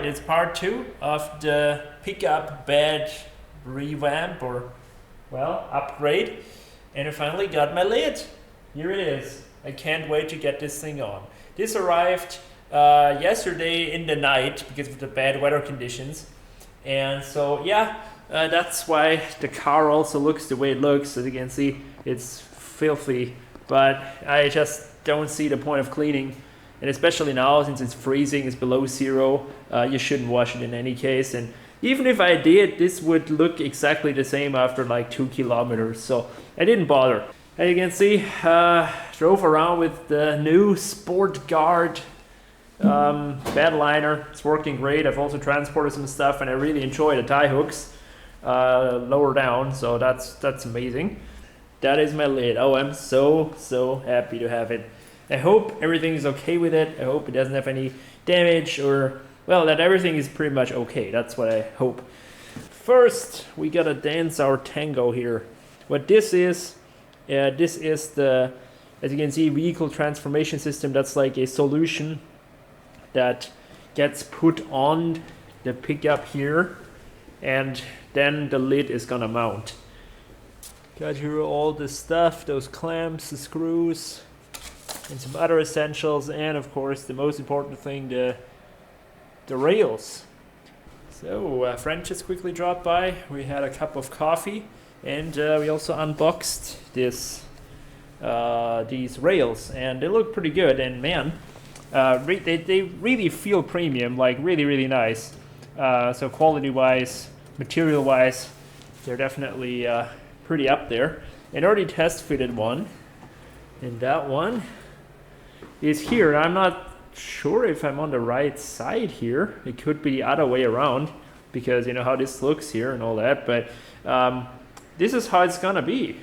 Alright, it's part 2 of the pickup bed revamp or, well, upgrade. And I finally got my lid. Here it is. I can't wait to get this thing on. This arrived yesterday in the night because of the bad weather conditions. And so, yeah, that's why the car also looks the way it looks. As you can see, it's filthy, but I just don't see the point of cleaning. And especially now, since it's freezing, it's below zero, you shouldn't wash it in any case. And even if I did, this would look exactly the same after like 2 kilometers. So I didn't bother. As you can see, drove around with the new Sport Guard bed liner. It's working great. I've also transported some stuff, and I really enjoy the tie hooks lower down. So that's amazing. That is my lid. Oh, I'm so happy to have it. I hope everything is okay with it. I hope it doesn't have any damage, or, well, that everything is pretty much okay. That's what I hope. First, we gotta dance our tango here. What this is the, as you can see, vehicle transformation system. That's like a solution that gets put on the pickup here, and then the lid is gonna mount. Got here all the stuff, those clamps, the screws, and some other essentials, and of course the most important thing, the rails. So a friend just quickly dropped by. We had a cup of coffee, and we also unboxed these rails, and they look pretty good. And man, they really feel premium, like really nice. So quality wise, material wise, they're definitely pretty up there. And already test fitted one, and that one is here. I'm not sure if I'm on the right side here. It could be the other way around, because you know how this looks here and all that, but this is how it's gonna be.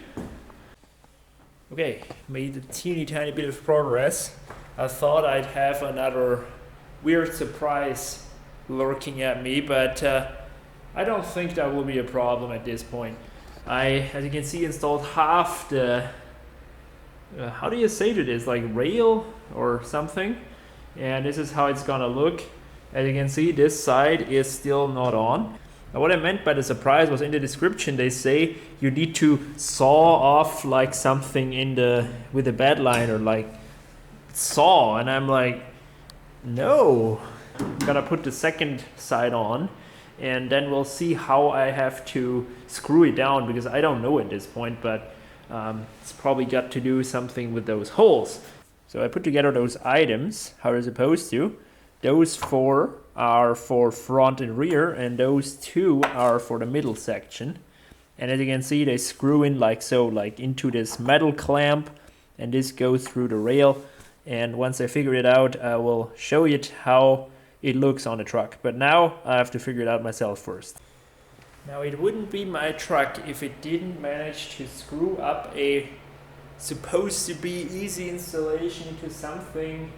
Okay, made a teeny tiny bit of progress. I thought I'd have another weird surprise lurking at me, but I don't think that will be a problem at this point. I, as you can see, installed half the how do you say to this, like rail or something, and this is how it's gonna look. As you can see, this side is still not on. Now, what I meant by the surprise was in the description they say you need to saw off like something with the bed liner, like saw, and I'm like, no, I'm gonna put the second side on, and then we'll see how I have to screw it down, because I don't know at this point, but it's probably got to do something with those holes. So I put together those items how they're supposed to. Those 4 are for front and rear, and those 2 are for the middle section. And as you can see, they screw in like so, like into this metal clamp, and this goes through the rail. And once I figure it out, I will show you how it looks on the truck. But now I have to figure it out myself first. Now, it wouldn't be my truck if it didn't manage to screw up a supposed to be easy installation into something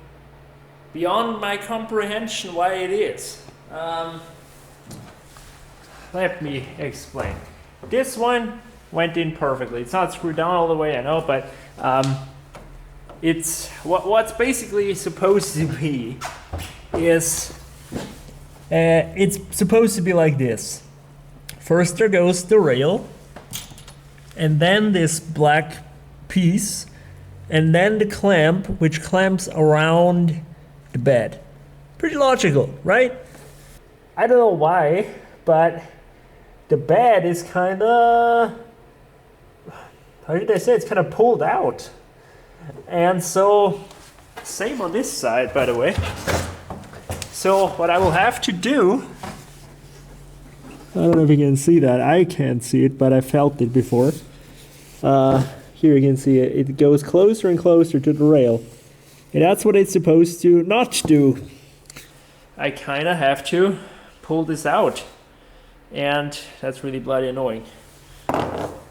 beyond my comprehension why it is. Let me explain. This one went in perfectly. It's not screwed down all the way, I know, but it's what's basically supposed to be is it's supposed to be like this. First there goes the rail, and then this black piece, and then the clamp, which clamps around the bed. Pretty logical, right? I don't know why, but the bed is kinda, how did I say, it's kinda pulled out. And so, same on this side, by the way. So what I will have to do, I don't know if you can see that. I can't see it, but I felt it before. Here you can see it. It goes closer and closer to the rail. And that's what it's supposed to not do. I kind of have to pull this out. And that's really bloody annoying,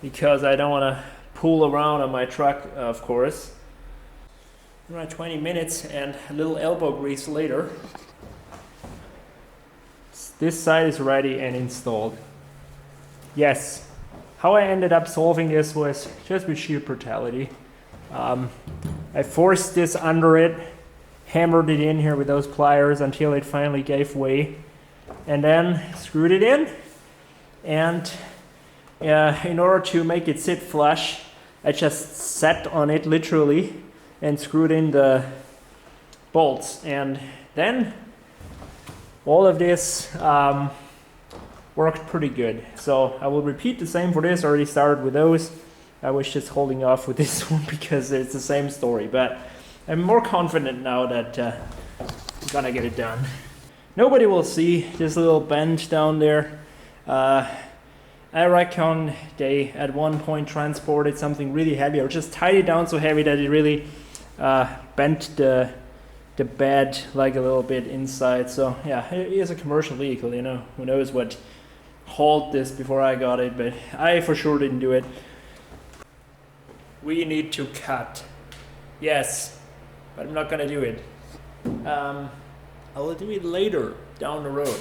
because I don't want to pull around on my truck, of course. Around 20 minutes and a little elbow grease later, this side is ready and installed. Yes, how I ended up solving this was just with sheer brutality. I forced this under it, hammered it in here with those pliers until it finally gave way, and then screwed it in. And in order to make it sit flush, I just sat on it literally and screwed in the bolts. And then all of this worked pretty good. So I will repeat the same for this. I already started with those. I was just holding off with this one because it's the same story. But I'm more confident now that I'm gonna get it done. Nobody will see this little bend down there. I reckon they at one point transported something really heavy or just tied it down so heavy that it really bent the bed like a little bit inside. So yeah, it is a commercial vehicle, you know, who knows what hauled this before I got it, but I for sure didn't do it. We need to cut. Yes, but I'm not gonna do it. I will do it later down the road.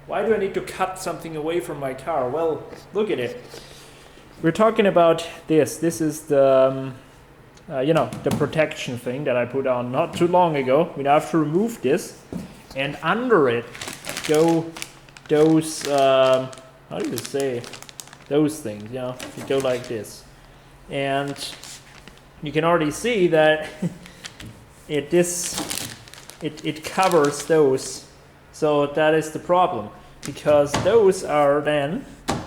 Why do I need to cut something away from my car? Well, look at it. We're talking about this. This is the, the protection thing that I put on not too long ago. We now have to remove this, and under it go those, how do you say, those things, you know, you go like this. And you can already see that it covers those. So that is the problem, because those are then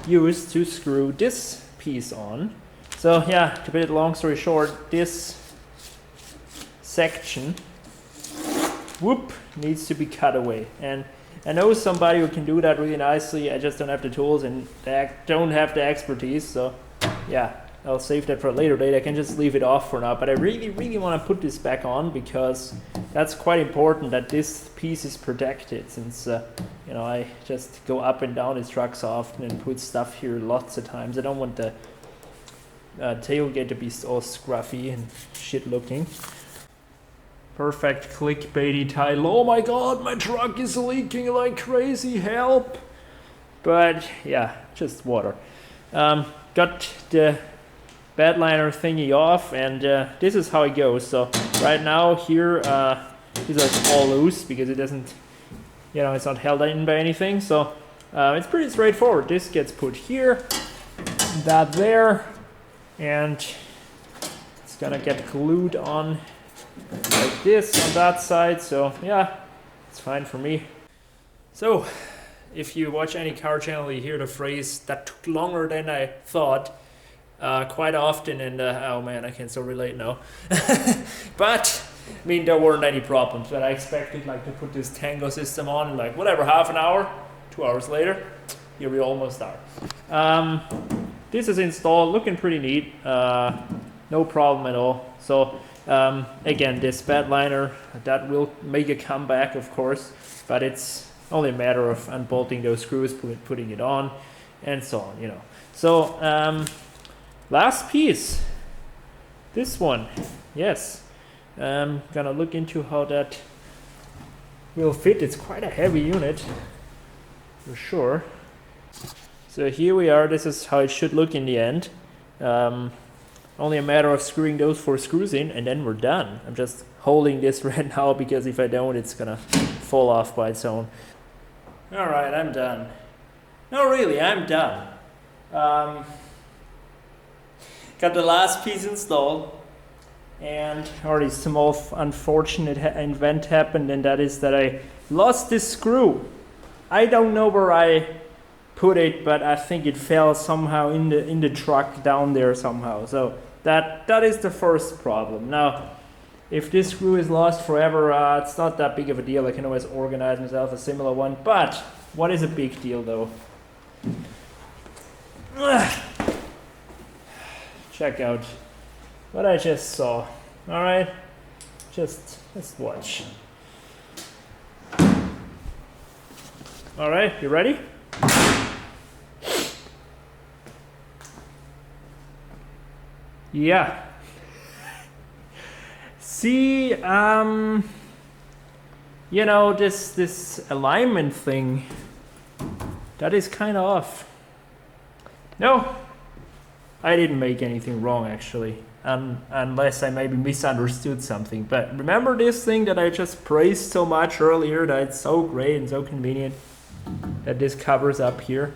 used to screw this piece on. So yeah, to put it long story short, this section, needs to be cut away. And I know somebody who can do that really nicely. I just don't have the tools and don't have the expertise. So yeah, I'll save that for a later date. I can just leave it off for now, but I really, really want to put this back on because that's quite important that this piece is protected, since I just go up and down this truck so often and put stuff here lots of times. I don't want the tailgate to be all scruffy and shit looking. Perfect clickbaity title. Oh my god, my truck is leaking like crazy, help! But yeah, just water. Got the bed liner thingy off, and this is how it goes. So right now here, these are all loose because it doesn't, it's not held in by anything. So it's pretty straightforward. This gets put here, that there, and it's gonna get glued on like this on that side. So yeah, it's fine for me. So if you watch any car channel, you hear the phrase "that took longer than I thought" quite often, and oh man, I can so relate now. But I mean, there weren't any problems, but I expected to put this Tango system on in half an hour, 2 hours later, here we almost are. This is installed, looking pretty neat, no problem at all. So again, this bed liner, that will make a comeback, of course, but it's only a matter of unbolting those screws, putting it on, and so on, So last piece, this one, yes. I'm gonna look into how that will fit. It's quite a heavy unit, for sure. So here we are. This is how it should look in the end. Only a matter of screwing those 4 screws in, and then we're done. I'm just holding this right now because if I don't, it's gonna fall off by its own. All right, I'm done. No, really, I'm done. Got the last piece installed, and already small unfortunate event happened, and that is that I lost this screw. I don't know where I put it, but I think it fell somehow in the truck down there somehow. So that is the first problem. Now, if this screw is lost forever, it's not that big of a deal. I can always organize myself a similar one. But what is a big deal, though? Check out what I just saw. All right, just watch. All right, you ready? Yeah. See, this alignment thing, that is kind of off. No, I didn't make anything wrong, actually, unless I maybe misunderstood something. But remember this thing that I just praised so much earlier, that it's so great and so convenient? that this covers up here.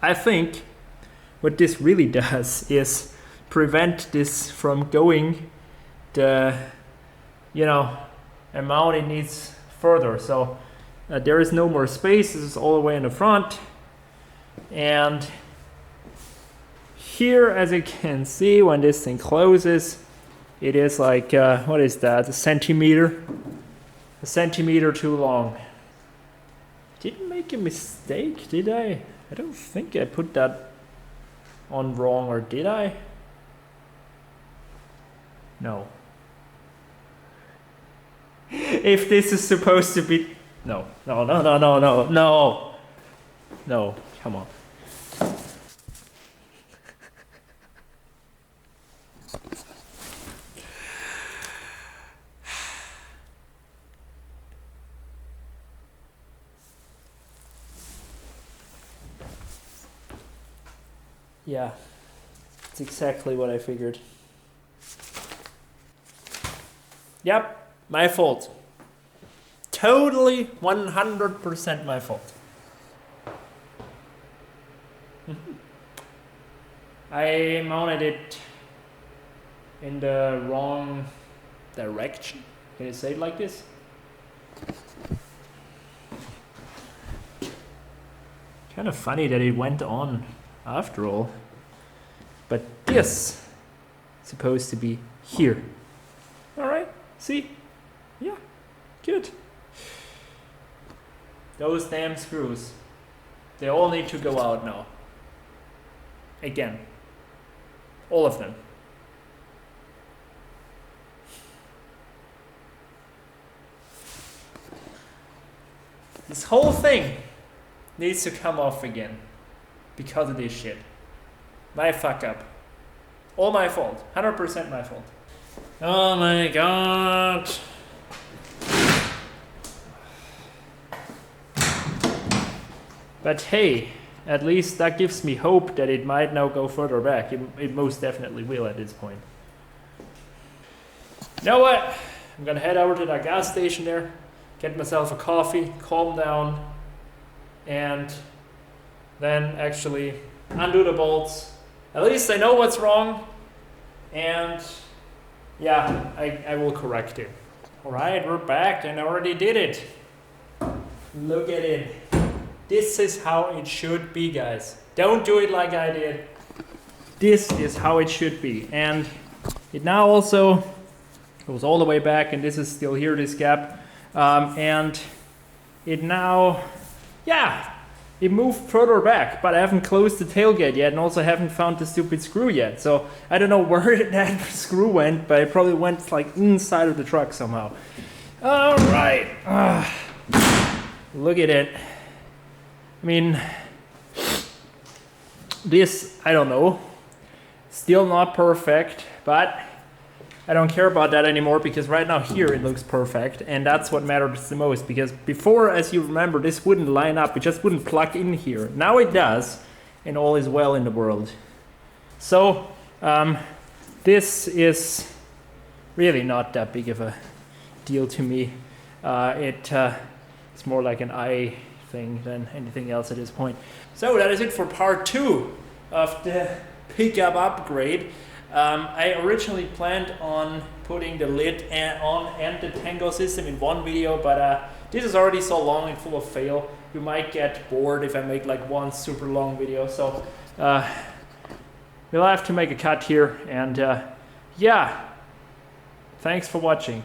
I think what this really does is prevent this from going the, you know, amount it needs further. So there is no more space. This is all the way in the front. And here, as you can see, when this thing closes, it is like, what is that, a centimeter too long. Didn't make a mistake, did I? I don't think I put that on wrong, or did I? No. If this is supposed to be, no, come on. Yeah, it's exactly what I figured. Yep, my fault. Totally 100% my fault. I mounted it in the wrong direction. Can you say it like this? Kind of funny that it went on after all. But this is supposed to be here. All right, see? Yeah, good. Those damn screws. They all need to go out now. Again. All of them. This whole thing needs to come off again because of this shit. My fuck up. All my fault. 100% my fault. Oh my god. But hey, at least that gives me hope that it might now go further back. It most definitely will at this point. You know what? I'm gonna head over to that gas station there, get myself a coffee, calm down, and then actually undo the bolts. At least I know what's wrong, and yeah, I will correct it. Alright, we're back and I already did it. Look at it. This is how it should be, guys. Don't do it like I did. This is how it should be. And it now also goes all the way back, and this is still here, this gap. And it now, yeah, it moved further back, but I haven't closed the tailgate yet, and also haven't found the stupid screw yet. So I don't know where that screw went, but it probably went like inside of the truck somehow. All right, look at it. I mean, this, I don't know, still not perfect, but I don't care about that anymore, because right now here it looks perfect, and that's what matters the most, because before, as you remember, this wouldn't line up, it just wouldn't plug in here. Now it does, and all is well in the world. So, this is really not that big of a deal to me. It's more like an eye thing than anything else at this point. So that is it for part 2 of the pickup upgrade. I originally planned on putting the lid on and the Tango system in one video, but this is already so long and full of fail. You might get bored if I make like one super long video. So we'll have to make a cut here, and yeah, thanks for watching.